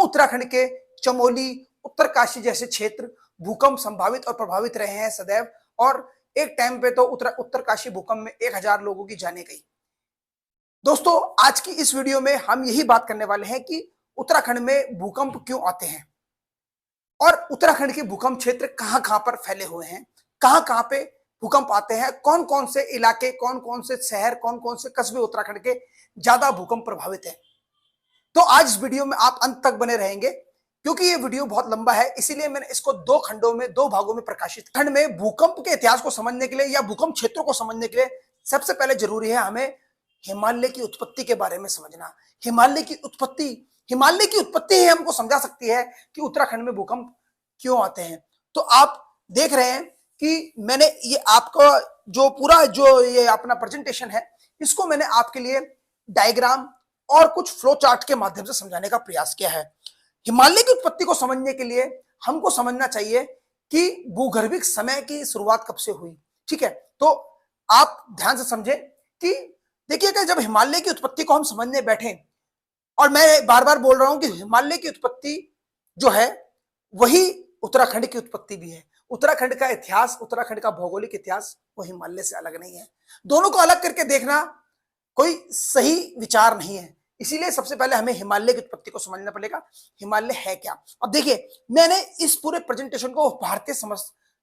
उत्तराखंड के चमोली, उत्तरकाशी जैसे क्षेत्र भूकंप संभावित और प्रभावित रहे हैं सदैव, और एक टाइम पे तो उत्तरकाशी भूकंप में 1000 लोगों की जाने गई। दोस्तों, आज की इस वीडियो में हम यही बात करने वाले हैं कि उत्तराखंड में भूकंप क्यों आते हैं और उत्तराखंड के भूकंप क्षेत्र कहां कहां पर फैले हुए हैं, कहां कहां पे भूकंप आते हैं, कौन कौन से इलाके, कौन कौन से शहर, कौन कौन से कस्बे उत्तराखंड के ज्यादा भूकंप प्रभावित है। तो आज इस वीडियो में आप अंत तक बने रहेंगे क्योंकि ये वीडियो बहुत लंबा है, इसीलिए मैंने इसको 2 खंडों में, 2 भागों में प्रकाशित। खंड में भूकंप के इतिहास को समझने के लिए या भूकंप क्षेत्रों को समझने के लिए सबसे पहले जरूरी है हमें हिमालय की उत्पत्ति के बारे में समझना। हिमालय की उत्पत्ति ही हमको समझा सकती है कि उत्तराखंड में भूकंप क्यों आते हैं। तो आप देख रहे हैं कि मैंने ये आपका जो पूरा जो ये अपना प्रेजेंटेशन है, इसको मैंने आपके लिए डायग्राम और कुछ फ्लो चार्ट के माध्यम से समझाने का प्रयास किया है। हिमालय की उत्पत्ति को समझने के लिए हमको समझना चाहिए कि भूगर्भिक समय की शुरुआत कब से हुई। ठीक है, तो आप ध्यान से समझें कि देखिएगा, जब हिमालय की उत्पत्ति को हम समझने बैठे, और मैं बार बार बोल रहा हूं कि हिमालय की उत्पत्ति जो है वही उत्तराखंड की उत्पत्ति भी है। उत्तराखंड का इतिहास, उत्तराखंड का भौगोलिक इतिहास वो हिमालय से अलग नहीं है। दोनों को अलग करके देखना कोई सही विचार नहीं है, इसीलिए सबसे पहले हमें हिमालय की उत्पत्ति को समझना पड़ेगा। हिमालय है क्या? अब देखिए, मैंने इस पूरे प्रेजेंटेशन को भारतीय समझ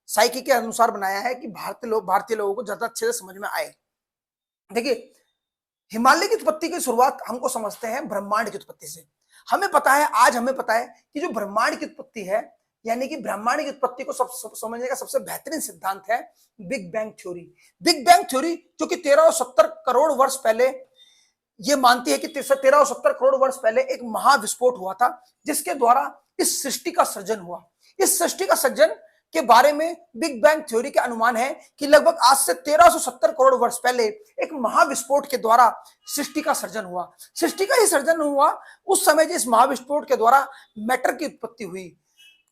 साइकी के अनुसार बनाया है कि भारतीय लोगों को ज्यादा अच्छे से समझ में आए। देखिए, हिमालय की उत्पत्ति की शुरुआत हमको समझते हैं ब्रह्मांड की उत्पत्ति से। हमें पता है, आज हमें पता है कि जो ब्रह्मांड की उत्पत्ति है, यानी कि ब्रह्मांड की उत्पत्ति को समझने का सबसे बेहतरीन सिद्धांत है big bang theory. Big bang theory जो कि 1370 करोड़ वर्ष पहले ये मानती है कि 1370 करोड़ वर्ष पहले एक महाविस्फोट हुआ था, जिसके द्वारा इस सृष्टि का सृजन हुआ। इस सृष्टि का सृजन के बारे में बिग बैंग थ्योरी के अनुमान है कि लगभग आज से 1370 करोड़ वर्ष पहले एक महाविस्फोट के द्वारा सृष्टि का सर्जन हुआ। सृष्टि का ही सर्जन हुआ उस समय जिस महाविस्फोट के द्वारा मैटर की उत्पत्ति हुई।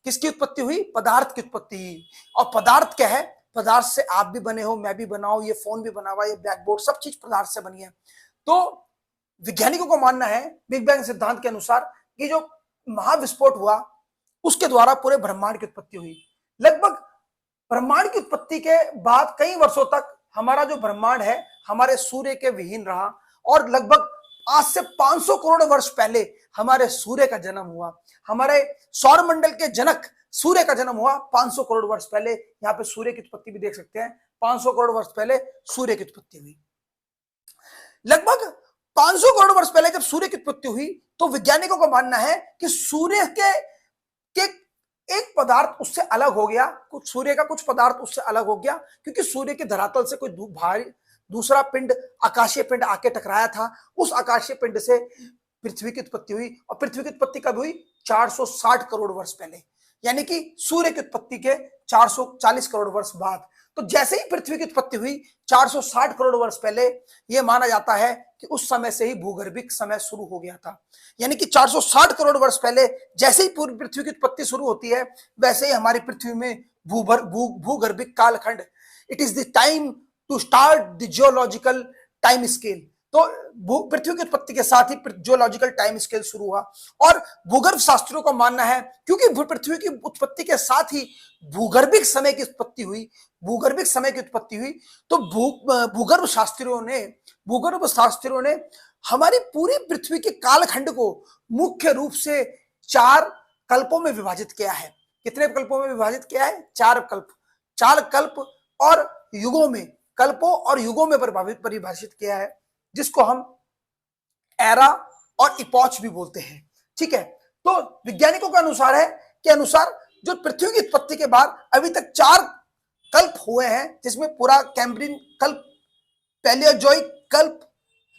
किसकी उत्पत्ति हुई? पदार्थ की उत्पत्ति हुई। और पदार्थ क्या है? पदार्थ से आप भी बने हो, मैं भी बना हूं, ये फोन भी बना हुआ, ये ब्लैकबोर्ड, सब चीज पदार्थ से बनी है। तो वैज्ञानिकों को मानना है बिग बैंग सिद्धांत के अनुसार कि जो महाविस्फोट हुआ उसके द्वारा पूरे ब्रह्मांड की उत्पत्ति हुई। लगभग ब्रह्मांड की उत्पत्ति के बाद कई वर्षों तक हमारा जो ब्रह्मांड है हमारे सूर्य के विहीन रहा, और लगभग आज से 500 करोड़ वर्ष पहले हमारे सूर्य का जन्म हुआ। हमारे सौर मंडल के जनक सूर्य का जन्म हुआ 500 करोड़ वर्ष पहले। यहाँ पे सूर्य की उत्पत्ति भी देख सकते हैं, 500 करोड़ वर्ष पहले सूर्य की उत्पत्ति हुई। लगभग 500 करोड़ वर्ष पहले जब सूर्य की उत्पत्ति हुई तो वैज्ञानिकों का मानना है कि सूर्य के एक पदार्थ उससे अलग हो गया, कुछ सूर्य का कुछ पदार्थ उससे अलग हो गया, क्योंकि सूर्य के धरातल से कोई भारी दूसरा पिंड, आकाशीय पिंड आके टकराया था। उस आकाशीय पिंड से पृथ्वी की उत्पत्ति हुई, और पृथ्वी की उत्पत्ति कब हुई? 460 करोड़ वर्ष पहले, यानी कि सूर्य की उत्पत्ति के 440 करोड़ वर्ष बाद। तो जैसे ही पृथ्वी की उत्पत्ति हुई 460 करोड़ वर्ष पहले, यह माना जाता है कि उस समय से ही भूगर्भिक समय शुरू हो गया था। यानी कि 460 करोड़ वर्ष पहले जैसे ही पूरी पृथ्वी की उत्पत्ति शुरू होती है, वैसे ही हमारी पृथ्वी में भूगर्भिक कालखंड, it is the time to start the geological time scale. तो पृथ्वी की उत्पत्ति के साथ ही जियोलॉजिकल टाइम स्केल शुरू हुआ। और भूगर्भ शास्त्रियों का मानना है क्योंकि पृथ्वी की उत्पत्ति के साथ ही भूगर्भिक समय की उत्पत्ति हुई, तो भूगर्भ शास्त्रियों ने हमारी पूरी पृथ्वी के कालखंड को मुख्य रूप से 4 कल्पों में विभाजित किया है। कितने कल्पों में विभाजित किया है? 4 कल्प। 4 कल्प और युगों में, कल्पों और युगों में परिभाषित किया है, जिसको हम एरा और इपॉच भी बोलते हैं। ठीक है, तो वैज्ञानिकों का अनुसार जो पृथ्वी की उत्पत्ति के बाद अभी तक 4 कल्प हुए हैं, जिसमें पूरा कैम्ब्रियन कल्प, पैलियोजोइक कल्प,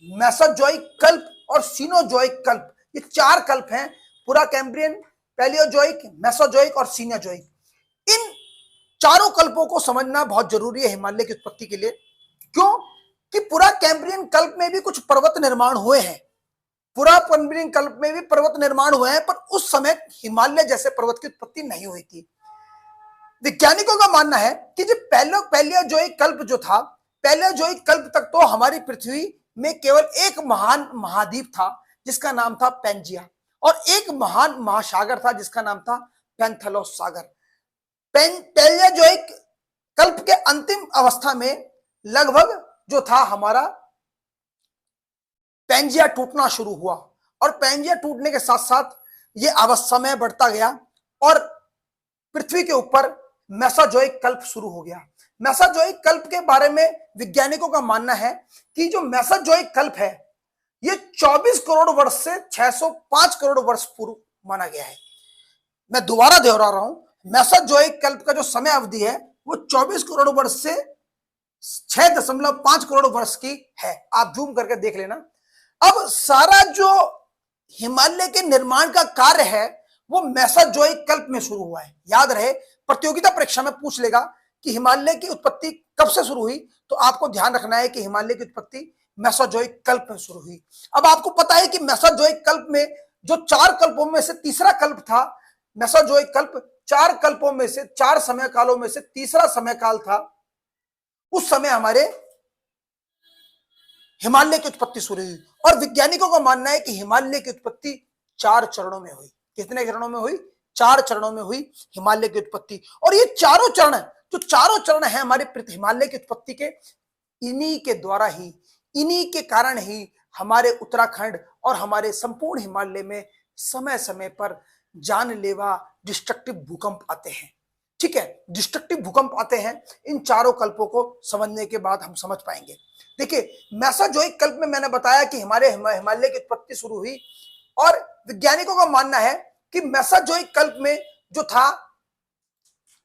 मेसोजोइक कल्प और सीनोजोइक कल्प, ये 4 कल्प हैं। पूरा कैम्ब्रियन, पैलियोजोइक, मेसोजोइक और सीनोजोइक, इन चारों कल्पों को समझना बहुत जरूरी है हिमालय की उत्पत्ति के लिए। क्यों? कि पूरा कैम्ब्रियन कल्प में भी कुछ पर्वत निर्माण हुए हैं, पर उस समय हिमालय जैसे पर्वत की उत्पत्ति नहीं हुई थी। वैज्ञानिकों का मानना है कि जो पैलियोजोइक कल्प जो था, पैलियोजोइक कल्प तक तो हमारी पृथ्वी में केवल एक महान महाद्वीप था जिसका नाम था पैंजिया, और एक महान महासागर था जिसका नाम था पैंथेलोस सागर। पैलियोजोइक कल्प के अंतिम अवस्था में लगभग जो था हमारा पैंजिया टूटना शुरू हुआ, और पैंजिया टूटने के साथ साथ ये समय बढ़ता गया और पृथ्वी के ऊपर मेसोजोइक कल्प शुरू हो गया। मेसोजोइक कल्प के बारे में वैज्ञानिकों का मानना है कि जो मेसोजोइक कल्प है ये 24 करोड़ वर्ष से 605 करोड़ वर्ष पूर्व माना गया है। मैं दोबारा दोहरा रहा हूं, मेसोजोइक कल्प का जो समय अवधि है वो 24 करोड़ वर्ष से 6.5 करोड़ वर्ष की है। आप जूम करके देख लेना। अब सारा जो हिमालय के निर्माण का कार्य है वो मेसोजोइक कल्प में शुरू हुआ है। याद रहे, प्रतियोगिता परीक्षा में पूछ लेगा कि हिमालय की उत्पत्ति कब से शुरू हुई, तो आपको ध्यान रखना है कि हिमालय की उत्पत्ति मेसोजोइक कल्प में शुरू हुई। अब आपको पता है कि मेसोजोइक कल्प में जो 4 कल्पों में से तीसरा कल्प था, मेसोजोइक कल्प 4 कल्पों में से 4 समय कालों में से तीसरा समय काल था। उस समय हमारे हिमालय की उत्पत्ति शुरू हुई, और वैज्ञानिकों का मानना है कि हिमालय की उत्पत्ति 4 चरणों में हुई। कितने चरणों में हुई? 4 चरणों में हुई हिमालय की उत्पत्ति। और ये चारों चरण, जो चारों चरण है हमारे हिमालय की उत्पत्ति के, इन्हीं के द्वारा ही, इन्हीं के कारण ही हमारे उत्तराखंड और हमारे संपूर्ण हिमालय में समय समय पर जानलेवा डिस्ट्रक्टिव भूकंप आते हैं। ठीक है, डिस्ट्रक्टिव भूकंप आते हैं। इन चारों कल्पों को समझने के बाद हम समझ पाएंगे। देखिए, मेसोजोइक कल्प में मैंने बताया कि हमारे हिमालय की उत्पत्ति शुरू हुई, और वैज्ञानिकों का मानना है कि मेसोजोइक कल्प में जो था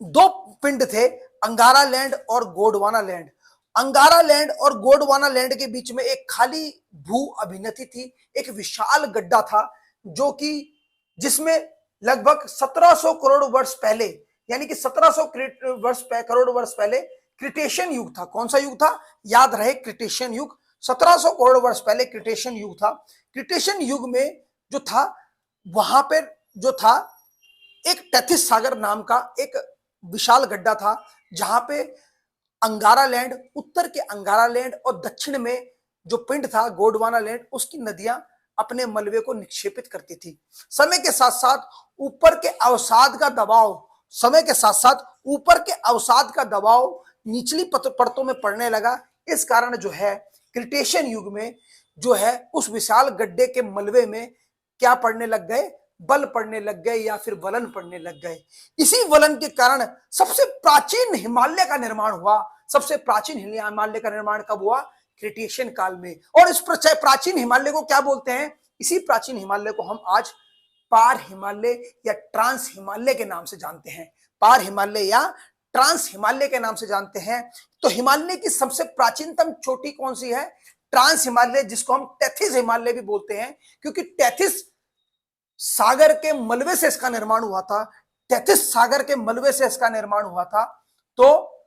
2 पिंड थे, अंगारा लैंड और गोंडवाना लैंड। अंगारा लैंड और गोंडवाना लैंड के बीच में एक खाली भू अभिनति थी, एक विशाल गड्ढा था जो कि जिसमें लगभग 1700 करोड़ वर्ष पहले, यानी कि 1700 करोड़ वर्ष पहले क्रिटेशियन युग था। कौन सा युग था? याद रहे, क्रिटेशियन युग। 1700 करोड़ वर्ष पहले क्रिटेशियन युग था। क्रिटेशियन युग में जो था, वहां पर जो था एक टेथिस सागर नाम का एक विशाल गड्ढा था, जहां पे अंगारा लैंड, उत्तर के अंगारा लैंड और दक्षिण में जो पिंड था गोंडवाना लैंड, उसकी नदियां अपने मलबे को निक्षेपित करती थी। समय के साथ साथ ऊपर के अवसाद का दबाव, समय के साथ साथ ऊपर के अवसाद का दबाव निचली परतों में पड़ने लगा। इस कारण जो है क्रिटेशियन युग में जो है उस विशाल गड्ढे के मलबे में क्या पड़ने लग गए? बल पड़ने लग गए, या फिर वलन पड़ने लग गए। इसी वलन के कारण सबसे प्राचीन हिमालय का निर्माण हुआ। सबसे प्राचीन हिमालय का निर्माण कब हुआ? क्रिटेशियन काल में। और इस प्राचीन हिमालय को क्या बोलते हैं? इसी प्राचीन हिमालय को हम आज पार हिमालय या ट्रांस हिमालय के नाम से जानते हैं। पार हिमालय या ट्रांस हिमालय के नाम से जानते हैं। तो हिमालय की सबसे प्राचीनतम चोटी कौन सी है? ट्रांस हिमालय, जिसको हम टेथिस हिमालय भी बोलते हैं, क्योंकि टेथिस सागर के मलबे से इसका निर्माण हुआ था। टेथिस सागर के मलबे से इसका निर्माण हुआ था, तो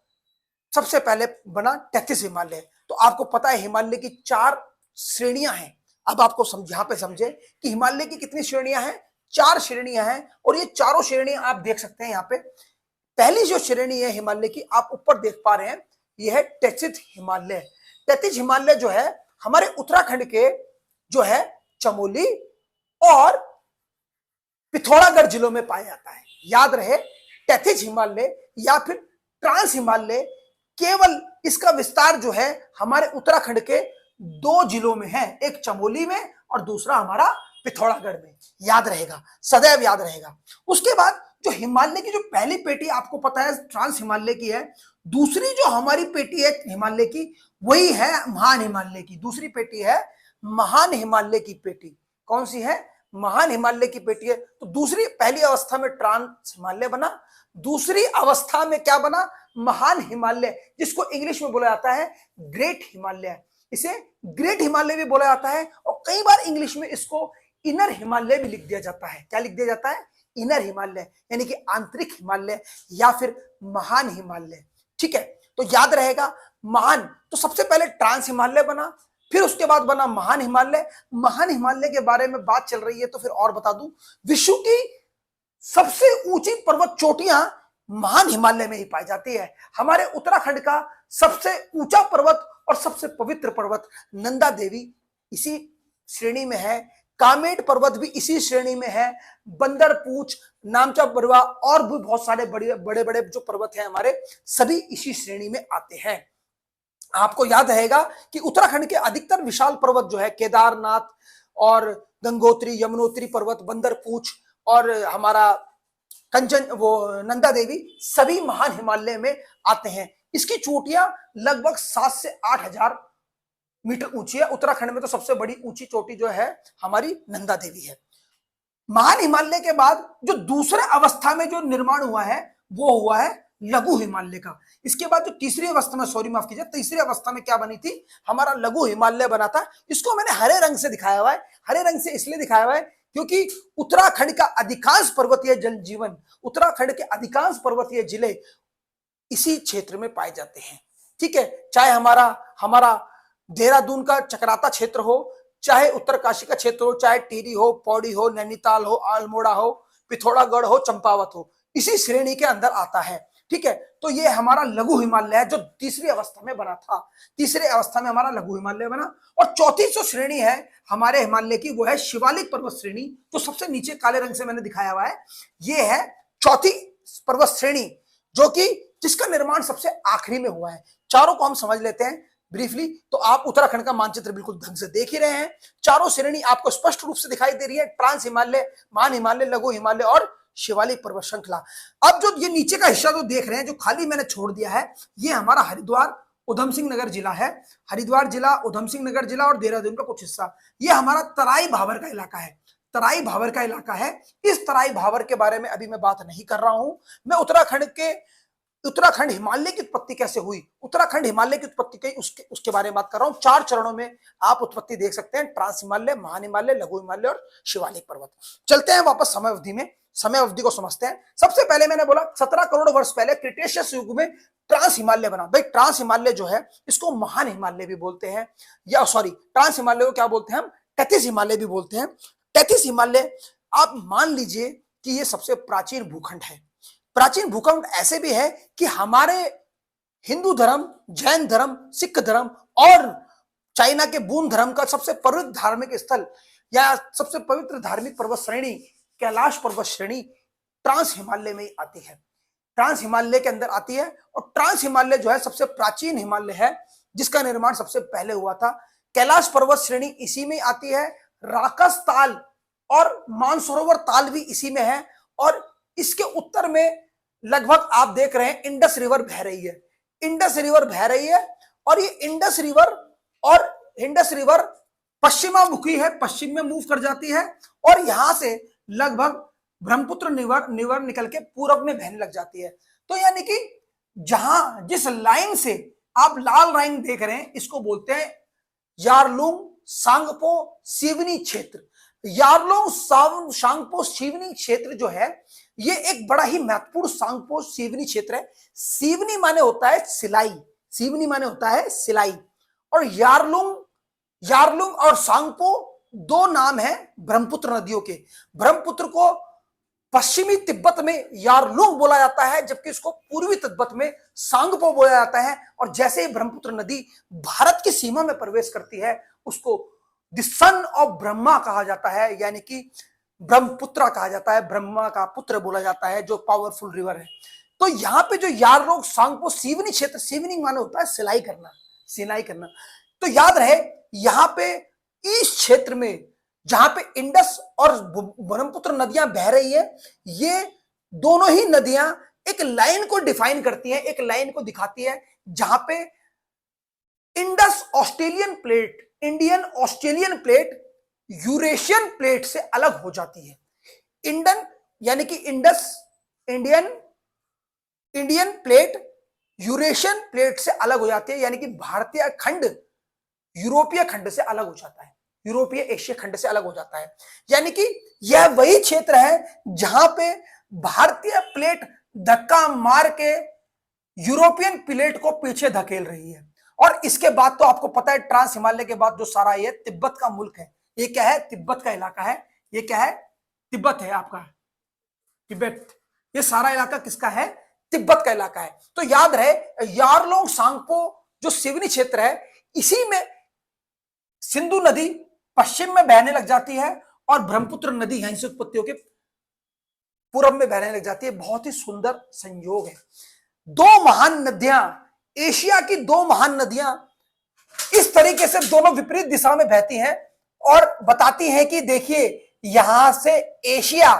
सबसे पहले बना टेथिस हिमालय। तो आपको पता है हिमालय की 4 श्रेणियां हैं। अब आपको यहां पे समझे कि हिमालय की कितनी श्रेणियां हैं? 4 श्रेणियां हैं, और ये चारों श्रेणियां आप देख सकते हैं यहाँ पे। पहली जो श्रेणी है हिमालय की, आप ऊपर देख पा रहे हैं, यह है टेथिस हिमालय। टेथिस हिमालय जो है हमारे उत्तराखंड के जो है चमोली और पिथौरागढ़ जिलों में पाया जाता है। याद रहे, टेथिस हिमालय या फिर ट्रांस हिमालय, केवल इसका विस्तार जो है हमारे उत्तराखंड के 2 जिलों में है, एक चमोली में और दूसरा हमारा पिथौरागढ़ में। याद रहेगा, सदैव याद रहेगा। उसके बाद जो हिमालय की जो पहली पेटी आपको पता है ट्रांस हिमालय की है। दूसरी जो हमारी पेटी है हिमालय की, वही है महान हिमालय की। दूसरी पेटी है महान हिमालय की पेटी। कौन सी है? महान हिमालय की पेटी है। तो दूसरी, पहली अवस्था में ट्रांस हिमालय बना, दूसरी अवस्था में क्या बना? महान हिमालय, जिसको इंग्लिश में बोला जाता है ग्रेट हिमालय। इसे ग्रेट हिमालय भी बोला जाता है, और कई बार इंग्लिश में इसको इनर हिमालय भी लिख दिया जाता है। क्या लिख दिया जाता है? इनर हिमालय, यानी कि आंतरिक हिमालय या फिर महान हिमालय। ठीक है, तो याद रहेगा महान। तो सबसे पहले ट्रांस हिमालय बना, फिर उसके बाद बना महान हिमालय। महान हिमालय के बारे में बात चल रही है तो फिर और बता दूं, विश्व की सबसे ऊंची पर्वत चोटियां महान हिमालय में ही पाई जाती है। हमारे उत्तराखंड का सबसे ऊंचा पर्वत और सबसे पवित्र पर्वत नंदा देवी इसी श्रेणी में है। कामेट पर्वत भी इसी श्रेणी में है, बंदरपूछ, नामचा बरवा और भी बहुत सारे बड़े बड़े बड़े जो पर्वत हैं हमारे, सभी इसी श्रेणी में आते हैं। आपको याद रहेगा कि उत्तराखंड के अधिकतर विशाल पर्वत जो है केदारनाथ और गंगोत्री, यमुनोत्री पर्वत, बंदरपूछ और हमारा कंचन वो नंदा देवी, सभी महान हिमालय में आते हैं। इसकी चोटियां लगभग 7 से 8 हजार मीटर ऊंची है। उत्तराखंड में तो सबसे बड़ी ऊंची चोटी जो है हमारी नंदा देवी है। महान हिमालय के बाद जो दूसरे अवस्था में जो निर्माण हुआ है वो हुआ है लघु हिमालय का। इसके बाद जो तीसरी अवस्था में, सॉरी माफ कीजिए, तीसरी अवस्था में क्या बनी थी, हमारा लघु हिमालय बना था। इसको मैंने हरे रंग से दिखाया हुआ है। हरे रंग से इसलिए दिखाया हुआ है क्योंकि उत्तराखंड का अधिकांश पर्वतीय जल जीवन, उत्तराखंड के अधिकांश पर्वतीय जिले इसी क्षेत्र में पाए जाते हैं। ठीक है, चाहे हमारा देहरादून का चक्राता क्षेत्र हो, चाहे उत्तरकाशी का क्षेत्र हो, चाहे टिहरी हो, पौड़ी हो, नैनीताल हो, अल्मोड़ा हो, पिथौरागढ़ हो, चंपावत हो, इसी श्रेणी के अंदर आता है। ठीक है, तो ये हमारा लघु हिमालय है जो तीसरी अवस्था में बना था। तीसरी अवस्था में हमारा लघु हिमालय बना। और चौथी जो श्रेणी है हमारे हिमालय की वो है शिवालिक पर्वत श्रेणी, जो सबसे नीचे काले रंग से मैंने दिखाया हुआ है। ये है चौथी पर्वत श्रेणी जो कि जिसका निर्माण सबसे आखिरी में हुआ है। चारों को हम समझ लेते हैं ब्रीफली। तो आप उत्तराखंड का मानचित्र बिल्कुल ढंग से देख ही रहे हैं। चारों श्रेणी आपको स्पष्ट रूप से दिखाई दे रही है, ट्रांस हिमालय, महान हिमालय, लघु हिमालय और शिवालिक पर्वत श्रृंखला। अब जो ये नीचे का हिस्सा जो देख रहे हैं, जो खाली मैंने छोड़ दिया है, ये हमारा हरिद्वार उधम सिंह नगर जिला है। हरिद्वार जिला, उधम सिंह नगर जिला और देहरादून का कुछ हिस्सा, ये हमारा तराई भाबर का इलाका है। तराई भाबर का इलाका है। इस तराई भाबर के बारे में अभी मैं बात नहीं कर रहा हूं। मैं उत्तराखंड हिमालय की उत्पत्ति कैसे हुई, उत्तराखंड हिमालय की उत्पत्ति कहीं उसके बारे में बात कर रहा हूं। 4 चरणों में आप उत्पत्ति देख सकते हैं, ट्रांस हिमालय, महान हिमालय, लघु हिमालय और शिवालिक पर्वत। चलते हैं वापस समय अवधि में, समय अवधि को समझते हैं। सबसे पहले मैंने बोला 17 करोड़ वर्ष पहले क्रिटेशियस युग में ट्रांस हिमालय बना। भाई ट्रांस हिमालय जो है इसको महान हिमालय भी बोलते हैं, या सॉरी ट्रांस हिमालय को क्या बोलते हैं हम, टेथिस हिमालय भी बोलते हैं। टेथिस हिमालय आप मान लीजिए कि ये सबसे प्राचीन भूखंड है। प्राचीन भूखंड ऐसे भी है कि हमारे हिंदू धर्म, जैन धर्म, सिख धर्म और चाइना के बून धर्म का सबसे पवित्र धार्मिक स्थल या सबसे पवित्र धार्मिक पर्वत श्रेणी कैलाश पर्वत श्रेणी ट्रांस हिमालय में ही आती है। ट्रांस हिमालय के अंदर आती है। और ट्रांस हिमालय जो है सबसे प्राचीन हिमालय है जिसका निर्माण सबसे पहले हुआ था। कैलाश पर्वत श्रेणी इसी में आती है। राकस ताल और मानसरोवर ताल भी इसी में है। और इसके उत्तर में लगभग आप देख रहे हैं इंडस रिवर बह रही है। इंडस रिवर बह रही है और ये इंडस रिवर पश्चिमामुखी है, पश्चिम में मूव कर जाती है और यहां से लगभग ब्रह्मपुत्र रिवर निकल के पूरब में बहने लग जाती है। तो यानी कि जहां जिस लाइन से आप लाल लाइन देख रहे हैं इसको बोलते हैं यारलुंग सांगपो सिवनी क्षेत्र। यारलुंग सांगपो सिवनी क्षेत्र जो है ये एक बड़ा ही महत्वपूर्ण सांगपो सिवनी क्षेत्र है। सिवनी माने होता है सिलाई, सिवनी माने होता है सिलाई। और यारलुंग और सांगपो दो नाम है ब्रह्मपुत्र नदियों के। ब्रह्मपुत्र को पश्चिमी तिब्बत में यारलुंग बोला जाता है जबकि इसको पूर्वी तिब्बत में सांगपो बोला जाता है। और जैसे ही ब्रह्मपुत्र नदी भारत की सीमा में प्रवेश करती है उसको द सन ऑफ ब्रह्मा कहा जाता है, यानी कि ब्रह्मपुत्र कहा जाता है, ब्रह्मा का पुत्र बोला जाता है, जो पावरफुल रिवर है। तो यहाँ पे जो यारलुंग सांगपो सिवनी क्षेत्र, सिवनी माने होता है सिलाई करना, सिलाई करना। तो याद रहे यहाँ पे इस क्षेत्र में जहां पे इंडस और ब्रह्मपुत्र नदियां बह रही है, ये दोनों ही नदियां एक लाइन को डिफाइन करती हैं, एक लाइन को दिखाती है जहां पे Indus Australian plate, Indian Australian plate Eurasian plate से अलग हो जाती है। इंडन यानी कि Indus Indian plate Eurasian plate से अलग हो जाती है, यानी कि भारतीय खंड यूरोपीय खंड से अलग हो जाता है, यूरोपीय एशिया खंड से अलग हो जाता है। यानी कि यह वही क्षेत्र है जहां पे भारतीय प्लेट धक्का मार के यूरोपियन प्लेट को पीछे धकेल रही है। और इसके बाद तो आपको पता है ट्रांस हिमालय के बाद जो सारा ये तिब्बत का मुल्क है, ये क्या है, तिब्बत का इलाका है। ये क्या है, तिब्बत है आपका, तिब्बत। ये सारा इलाका किसका है, तिब्बत का इलाका है। तो याद रहे यारलुंग सांगपो जो सिवनी क्षेत्र है, इसी में सिंधु नदी पश्चिम में बहने लग जाती है और ब्रह्मपुत्र नदी यहीं से उत्पत्ति होकर पूरब में बहने लग जाती है। बहुत ही सुंदर संयोग है। दो महान नदियां, एशिया की दो महान नदियां इस तरीके से दोनों विपरीत दिशा में बहती हैं और बताती हैं कि देखिए यहां से एशिया,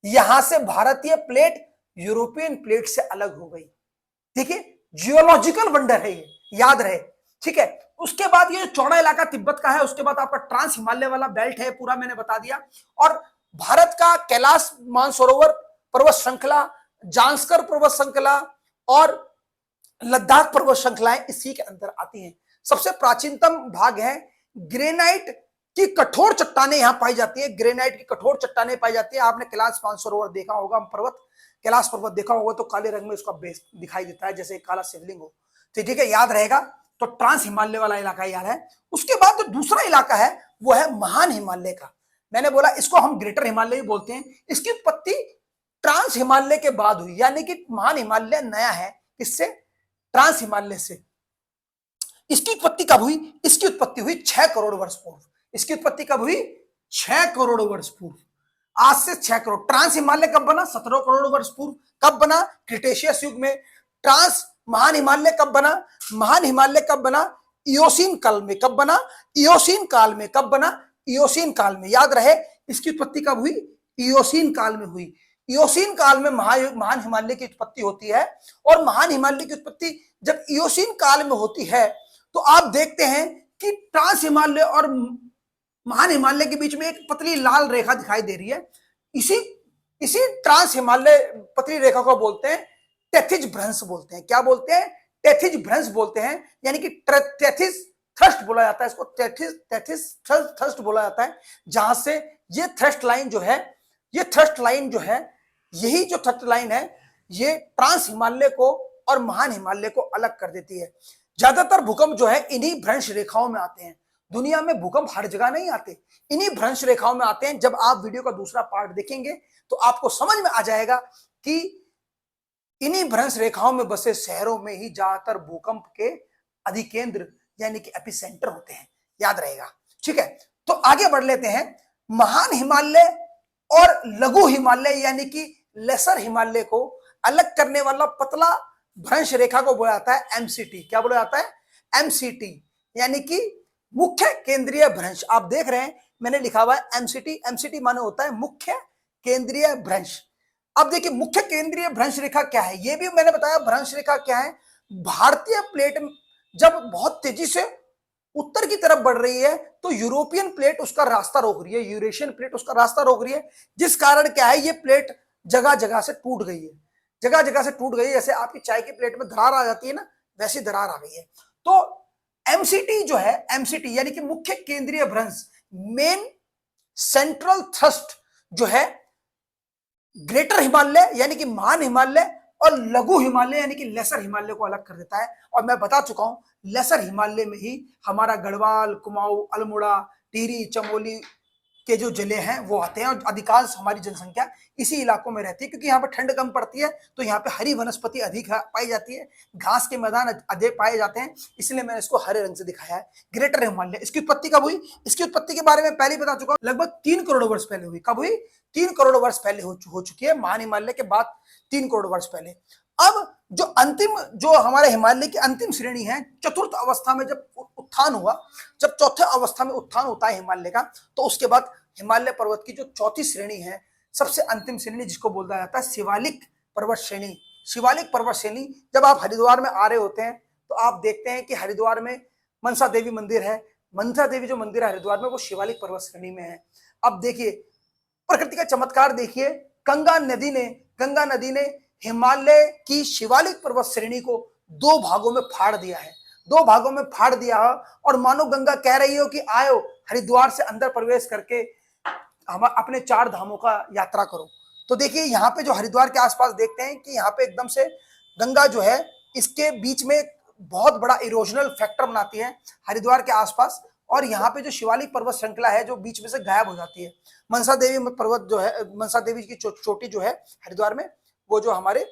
यहां से भारतीय प्लेट यूरोपियन प्लेट से अलग हो गई। ठीक है, जियोलॉजिकल वंडर है ये, याद रहे। ठीक है, उसके बाद ये चौड़ा इलाका तिब्बत का है, उसके बाद आपका ट्रांस हिमालय वाला बेल्ट है, पूरा मैंने बता दिया। और भारत का कैलाश मानसरोवर पर्वत श्रृंखला, जांस्कर पर्वत श्रृंखला और लद्दाख पर्वत श्रृंखलाएं इसी के अंदर आती हैं। सबसे प्राचीनतम भाग है ग्रेनाइट की कठोर चट्टानें यहां पाई जाती है। ग्रेनाइट की कठोर चट्टानें पाई जाती है। आपने कैलाश मानसरोवर देखा होगा, पर्वत कैलाश पर्वत देखा होगा तो काले रंग में उसका बेस दिखाई देता है जैसे काला शिवलिंग हो। तो ठीक है, याद रहेगा। तो ट्रांस हिमालय वाला इलाका याद है। उसके बाद जो दूसरा इलाका है वो है महान हिमालय का। मैंने बोला इसको हम ग्रेटर हिमालय भी बोलते हैं। इसकी उत्पत्ति ट्रांस हिमालय के बाद हुई, यानी कि महान हिमालय नया है किससे, ट्रांस हिमालय से। इसकी उत्पत्ति कब हुई? इसकी उत्पत्ति हुई 6 करोड़ वर्ष पूर्व। इसकी उत्पत्ति कब हुई? 6 करोड़ वर्ष पूर्व। आज से 6 करोड़। ट्रांस हिमालय कब बना? 17 करोड़ वर्ष पूर्व। कब बना? क्रिटेशियस युग में। ट्रांस महान हिमालय कब बना? महान हिमालय कब बना? इयोसीन काल में। कब बना? इयोसीन काल में। कब बना? इयोसीन काल में। याद रहे इसकी उत्पत्ति कब हुई? इयोसीन काल में हुई। इयोसीन काल में महान हिमालय की उत्पत्ति होती है। और महान हिमालय की उत्पत्ति जब इयोसीन काल में होती है तो आप देखते हैं कि ट्रांस हिमालय और महान हिमालय के बीच में एक पतली लाल रेखा दिखाई दे रही है। इसी ट्रांस हिमालय पतली रेखा को बोलते हैं टेथिज भ्रंश बोलते हैं। क्या बोलते हैं? टेथिज भ्रंश बोलते हैं, यानी कि टेथिज थ्रस्ट बोला जाता है इसको। टेथिज थ्रस्ट बोला जाता है, जहां से ये थ्रस्ट लाइन जो है, ये थ्रस्ट लाइन जो है, यही जो थ्रस्ट लाइन है ये ट्रांस हिमालय को और महान हिमालय को अलग कर देती है। ज्यादातर भूकंप जो है इन्हीं भ्रंश रेखाओं में आते हैं। दुनिया में भूकंप हर जगह नहीं आते, इन्हीं भ्रंश रेखाओं में आते हैं। जब आप वीडियो का दूसरा पार्ट देखेंगे तो आपको समझ में आ जाएगा कि इन्हीं भ्रंश रेखाओं में बसे शहरों में ही ज्यादातर भूकंप के अधिकेंद्र यानी कि एपिसेंटर होते हैं। याद रहेगा। ठीक है, तो आगे बढ़ लेते हैं। महान हिमालय और लघु हिमालय यानी कि लेसर हिमालय को अलग करने वाला पतला भ्रंश रेखा को बोला जाता है एमसीटी। क्या बोला जाता है? एमसीटी, यानी कि मुख्य केंद्रीय भ्रंश। आप देख रहे हैं मैंने लिखा हुआ है एमसीटी। एमसीटी माने होता है मुख्य केंद्रीय भ्रंश। अब देखिए मुख्य केंद्रीय भ्रंश रेखा क्या है, ये भी मैंने बताया। भ्रंश रेखा क्या है? भारतीय प्लेट जब बहुत तेजी से उत्तर की तरफ बढ़ रही है तो यूरोपियन प्लेट उसका रास्ता रोक रही है, यूरेशियन प्लेट उसका रास्ता रोक रही है, जिस कारण क्या है ये प्लेट जगह जगह से टूट गई है। जगह जगह से टूट गई, जैसे आपकी चाय की प्लेट में दरार आ जाती है ना, वैसी दरार आ गई है। तो एमसीटी जो है, एमसीटी यानी कि मुख्य केंद्रीय भ्रंश, मेन सेंट्रल थ्रस्ट जो है, ग्रेटर हिमालय यानी कि महान हिमालय और लघु हिमालय यानी कि लेसर हिमालय को अलग कर देता है। और मैं बता चुका हूं लेसर हिमालय में ही हमारा गढ़वाल, कुमाऊं, अल्मोड़ा, टिहरी, चमोली के जो जिले हैं वो आते हैं। और अधिकांश हमारी जनसंख्या इसी इलाकों में रहती है, क्योंकि यहाँ पे ठंड कम पड़ती है तो यहाँ पे हरी वनस्पति अधिक पाई जाती है, घास के मैदान अधिक पाए जाते हैं, इसलिए मैंने इसको हरे रंग से दिखाया है। ग्रेटर हिमालय, इसकी उत्पत्ति कब हुई? इसकी उत्पत्ति के बारे में पहले ही बता चुका हूं, लगभग 3 करोड़ वर्ष पहले हुई। कब हुई? 3 करोड़ वर्ष पहले हो चुकी है। महान हिमालय के बाद 3 करोड़ वर्ष पहले। अब जो हमारे हिमालय की अंतिम श्रेणी है, चतुर्थ अवस्था में जब उत्थान हुआ, जब चौथे अवस्था में उत्थान होता है हिमालय का, तो उसके बाद हिमालय पर्वत की जो चौथी श्रेणी है, सबसे अंतिम श्रेणी, जिसको बोला जाता है शिवालिक पर्वत श्रेणी। शिवालिक पर्वत श्रेणी, जब आप हरिद्वार में आ रहे होते हैं तो आप देखते हैं कि हरिद्वार में मनसा देवी मंदिर है। मनसा देवी जो मंदिर है हरिद्वार में, वो शिवालिक पर्वत श्रेणी में है। अब देखिए प्रकृति का चमत्कार देखिए, गंगा नदी ने हिमालय की शिवालिक पर्वत श्रेणी को 2 भागों में फाड़ दिया है। 2 भागों में फाड़ दिया है और मानो गंगा कह रही हो कि आयो हरिद्वार से अंदर प्रवेश करके हम अपने 4 धामों का यात्रा करो। तो देखिए यहाँ पे जो हरिद्वार के आसपास देखते हैं कि यहाँ पे एकदम से गंगा जो है इसके बीच में बहुत बड़ा इरोजनल फैक्टर बनाती है हरिद्वार के आसपास। और यहाँ पे जो शिवालिक पर्वत श्रृंखला है जो बीच में से गायब हो जाती है। मनसा देवी पर्वत जो है, मनसा देवी की चोटी जो है हरिद्वार में, वो जो हमारे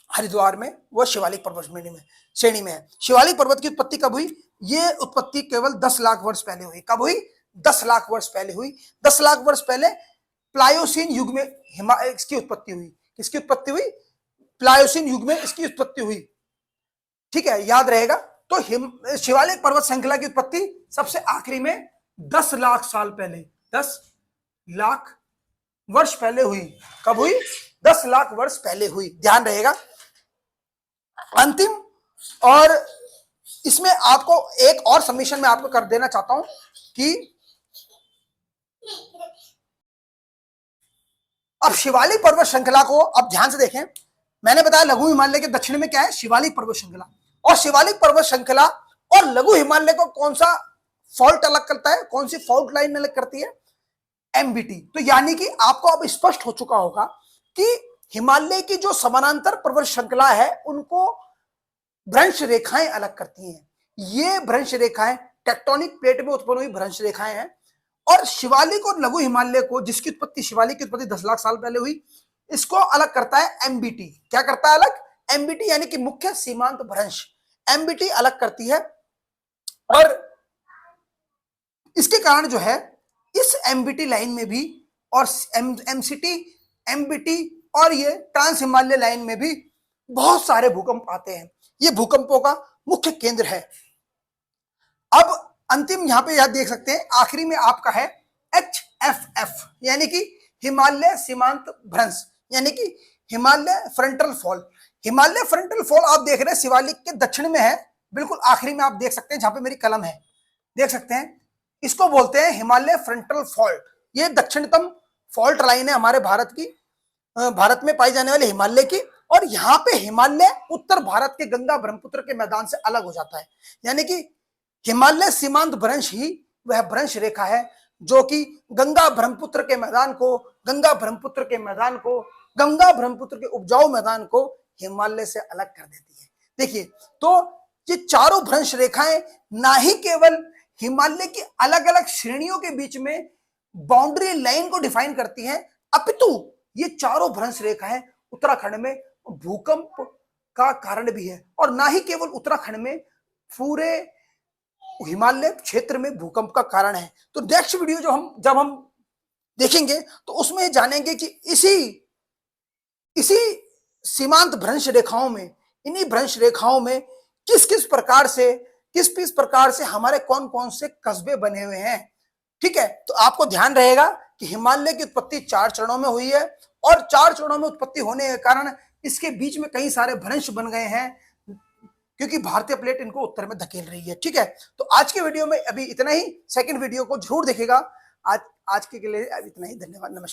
हरिद्वार में वो शिवालिक पर्वत श्रेणी में है। शिवालिक पर्वत की उत्पत्ति कब हुई? ये उत्पत्ति केवल 10 लाख वर्ष पहले हुई। कब हुई? 10 लाख वर्ष पहले हुई। 10 लाख वर्ष पहले प्लायोसीन युग में इसकी उत्पत्ति हुई। किसकी उत्पत्ति हुई? प्लायोसीन युग में इसकी उत्पत्ति हुई। ठीक है, याद रहेगा। तो शिवालिक पर्वत श्रृंखला की उत्पत्ति सबसे आखिरी में 10 लाख साल पहले, 10 लाख वर्ष पहले हुई। कब हुई? 10 लाख वर्ष पहले हुई, ध्यान रहेगा। अंतिम और इसमें आपको एक और सबमिशन मैं आपको कर देना चाहता हूं कि अब शिवालिक पर्वत श्रृंखला को अब ध्यान से देखें। मैंने बताया लघु हिमालय के दक्षिण में क्या है? शिवालिक पर्वत श्रृंखला। और शिवालिक पर्वत श्रृंखला और लघु हिमालय को कौन सा फॉल्ट अलग करता है? कौन सी फॉल्ट लाइन अलग करती है? एमबीटी। तो यानी कि आपको अब स्पष्ट हो चुका होगा कि हिमालय की जो समानांतर पर्वत श्रृंखला है उनको भ्रंश रेखाएं अलग करती हैं। ये भ्रंश रेखाएं टेक्टोनिक प्लेट में उत्पन्न हुई भ्रंश रेखाएं हैं। और शिवालिक और लघु हिमालय को, जिसकी उत्पत्ति शिवालिक की उत्पत्ति 10 लाख साल पहले हुई, इसको अलग करता है एमबीटी। क्या करता है अलग? एमबीटी, यानी कि मुख्य सीमांत भ्रंश। एमबीटी अलग करती है और इसके कारण जो है इस एमबीटी लाइन में भी और एमसीटी, एमबीटी और ये ट्रांस हिमालय लाइन में भी बहुत सारे भूकंप आते हैं। ये भूकंपों का मुख्य केंद्र है। अब अंतिम यहां पे याद देख सकते हैं, आखिरी में आपका है HFF, यानी कि हिमालय सीमांत भ्रंश, यानी कि Himalaya frontal fall. Himalaya frontal fall आप देख रहे हैं शिवालिक के दक्षिण में है, बिल्कुल आखिरी में आप देख सकते हैं, जहां पे मेरी कलम है, देख सकते हैं। इसको बोलते हैं हिमालय फ्रंटल फॉल्ट। ये दक्षिणतम फॉल्ट लाइन है हमारे भारत की, भारत में पाई जाने वाले हिमालय की। और यहाँ पे हिमालय उत्तर भारत के गंगा ब्रह्मपुत्र के मैदान से अलग हो जाता है, यानी कि हिमालय सीमांत भ्रंश ही वह भ्रंश रेखा है जो कि गंगा ब्रह्मपुत्र के मैदान को, गंगा ब्रह्मपुत्र के मैदान को, गंगा ब्रह्मपुत्र के उपजाऊ मैदान को हिमालय से अलग कर देती है। देखिए, तो ये चारों भ्रंश रेखाएं ना ही केवल हिमालय की अलग अलग श्रेणियों के बीच में बाउंड्री लाइन को डिफाइन करती हैं, अपितु ये चारों भ्रंश रेखाएं उत्तराखंड में भूकंप का कारण भी है। और ना ही केवल उत्तराखंड में, पूरे हिमालय क्षेत्र में भूकंप का कारण है। तो नेक्स्ट वीडियो जब हम देखेंगे तो उसमें जानेंगे कि इसी सीमांत भ्रंश रेखाओं में, इन्हीं भ्रंश रेखाओं में किस किस प्रकार से हमारे कौन कौन से कस्बे बने हुए हैं। ठीक है, तो आपको ध्यान रहेगा कि हिमालय की उत्पत्ति 4 चरणों में हुई है और 4 चरणों में उत्पत्ति होने के कारण इसके बीच में कई सारे भ्रंश बन गए हैं, क्योंकि भारतीय प्लेट इनको उत्तर में धकेल रही है। ठीक है, तो आज के वीडियो में अभी इतना ही। सेकंड वीडियो को जरूर देखेगा। आज के लिए इतना ही। धन्यवाद, नमस्कार।